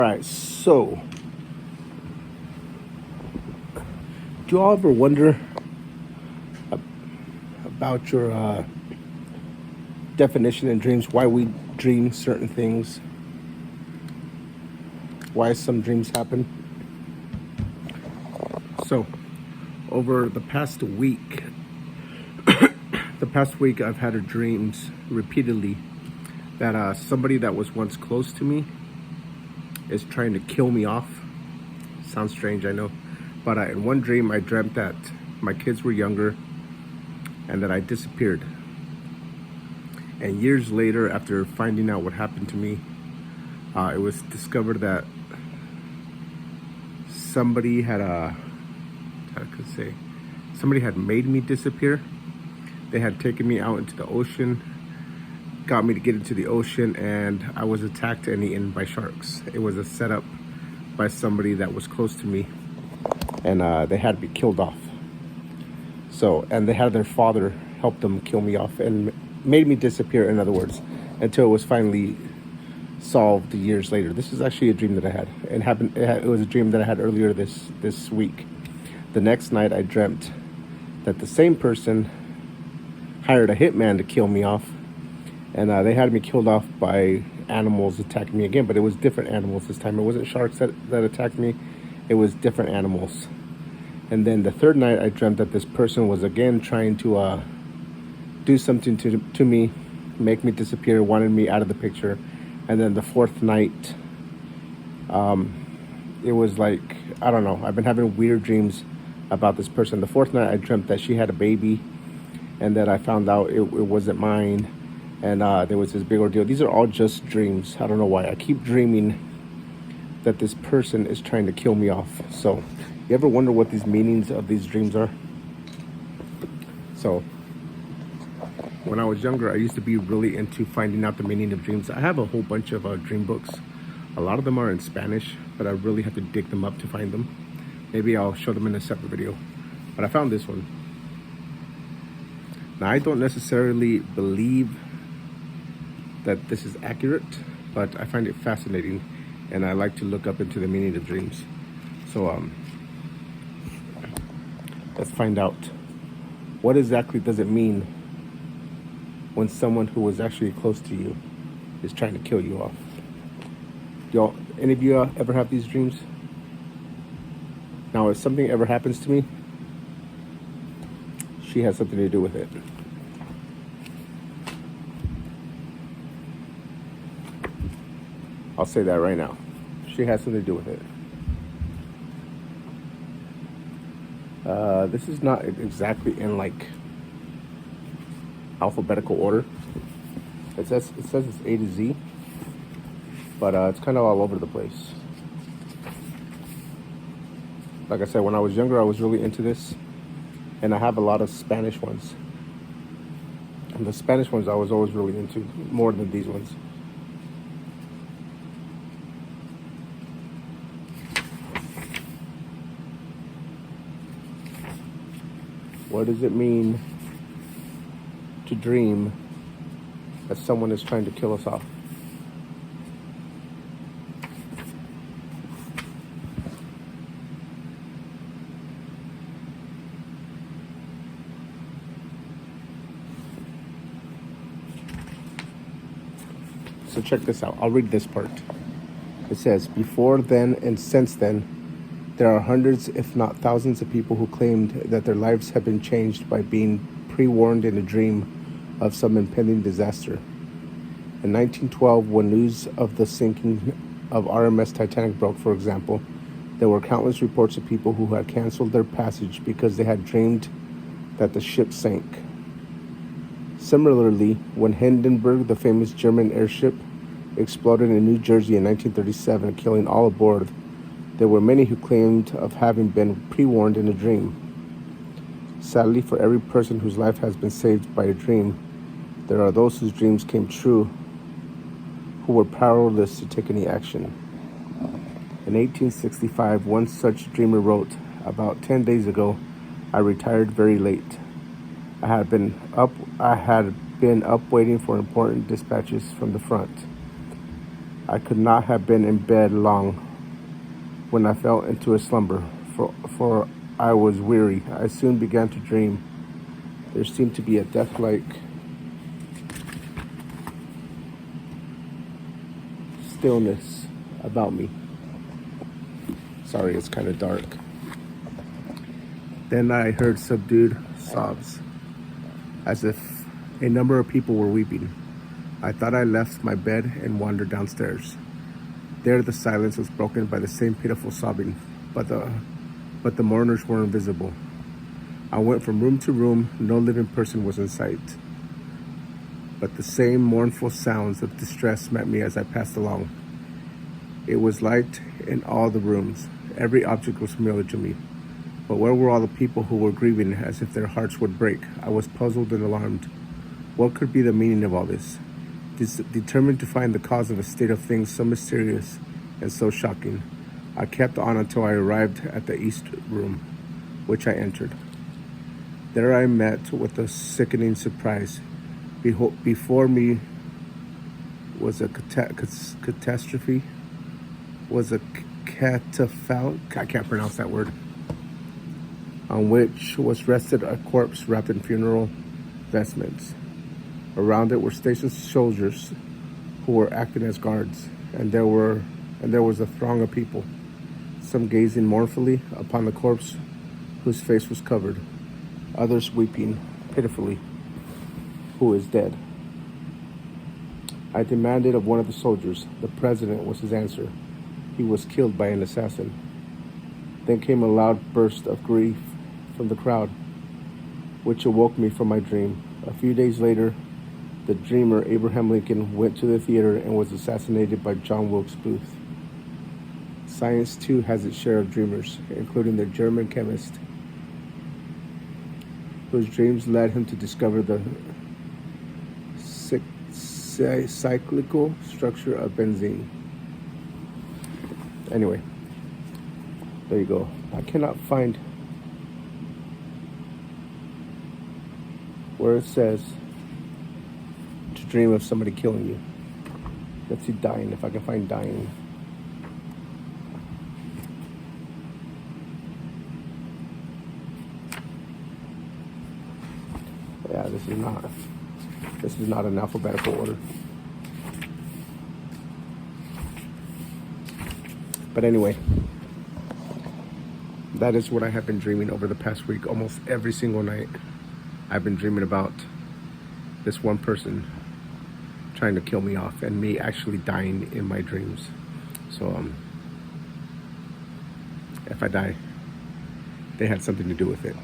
All right, so do you all ever wonder about your definition in dreams? Why we dream certain things? Why some dreams happen? So, over the past week, I've had dreams repeatedly that somebody that was once close to me is trying to kill me off. Sounds strange, I know. But in one dream, I dreamt that my kids were younger and that I disappeared. And years later, after finding out what happened to me, it was discovered that somebody had somebody had made me disappear. They had taken me out into the ocean, got me to get into the ocean, and I was attacked and eaten by sharks. It was a setup by somebody that was close to me, and they had me killed off. So, and they had their father help them kill me off and made me disappear, in other words, until it was finally solved years later. This is actually a dream that I had. It was a dream that I had earlier this week. The next night, I dreamt that the same person hired a hitman to kill me off, and they had me killed off by animals attacking me again, but it was different animals this time. It wasn't sharks that attacked me, it was different animals. And then the third night, I dreamt that this person was again trying to do something to me, make me disappear, wanted me out of the picture. And then the fourth night, it was like, I don't know, I've been having weird dreams about this person. The fourth night, I dreamt that she had a baby, and that I found out it wasn't mine, and there was this big ordeal. These are all just dreams. I don't know why. I keep dreaming that this person is trying to kill me off. So, you ever wonder what these meanings of these dreams are? So, when I was younger, I used to be really into finding out the meaning of dreams. I have a whole bunch of dream books. A lot of them are in Spanish, but I really have to dig them up to find them. Maybe I'll show them in a separate video. But I found this one. Now, I don't necessarily believe that this is accurate, but I find it fascinating, and I like to look up into the meaning of dreams. So, let's find out. What exactly does it mean when someone who was actually close to you is trying to kill you off? Any of you ever have these dreams? Now, if something ever happens to me, she has something to do with it. I'll say that right now. She has something to do with it. This is not exactly in like alphabetical order. It says it's A to Z, but it's kind of all over the place. Like I said, when I was younger, I was really into this, and I have a lot of Spanish ones. And the Spanish ones I was always really into, more than these ones. What does it mean to dream that someone is trying to kill us off? So check this out. I'll read this part. It says, before then and since then, there are hundreds, if not thousands, of people who claimed that their lives have been changed by being pre-warned in a dream of some impending disaster. In 1912, when news of the sinking of RMS Titanic broke, for example, there were countless reports of people who had canceled their passage because they had dreamed that the ship sank. Similarly, when Hindenburg, the famous German airship, exploded in New Jersey in 1937, killing all aboard, there were many who claimed of having been pre-warned in a dream. Sadly, for every person whose life has been saved by a dream, there are those whose dreams came true who were powerless to take any action. In 1865, one such dreamer wrote, "About 10 days ago, I retired very late. I had been up waiting for important dispatches from the front. I could not have been in bed long when I fell into a slumber, for I was weary. I soon began to dream. There seemed to be a death-like stillness about me. Sorry, it's kind of dark. Then I heard subdued sobs, as if a number of people were weeping. I thought I left my bed and wandered downstairs. There the silence was broken by the same pitiful sobbing, but the mourners were invisible. I went from room to room, no living person was in sight. But the same mournful sounds of distress met me as I passed along. It was light in all the rooms. Every object was familiar to me. But where were all the people who were grieving as if their hearts would break? I was puzzled and alarmed. What could be the meaning of all this? Determined to find the cause of a state of things so mysterious and so shocking, I kept on until I arrived at the east room, which I entered. There I met with a sickening surprise. Before me was a catastrophe, was a catafalque, I can't pronounce that word, on which was rested a corpse wrapped in funeral vestments. Around it were stationed soldiers who were acting as guards, and there was a throng of people, some gazing mournfully upon the corpse whose face was covered, others weeping pitifully, who is dead. I demanded of one of the soldiers. The president was his answer. He was killed by an assassin. Then came a loud burst of grief from the crowd, which awoke me from my dream. A few days later, the dreamer Abraham Lincoln went to the theater and was assassinated by John Wilkes Booth. Science, too, has its share of dreamers, including the German chemist, whose dreams led him to discover the cyclical structure of benzene. Anyway, there you go. I cannot find where it says to dream of somebody killing you. Let's see, dying, if I can find dying. Yeah, this is not in alphabetical order. But anyway, that is what I have been dreaming over the past week. Almost every single night, I've been dreaming about this one person trying to kill me off and me actually dying in my dreams. So, if I die, they had something to do with it.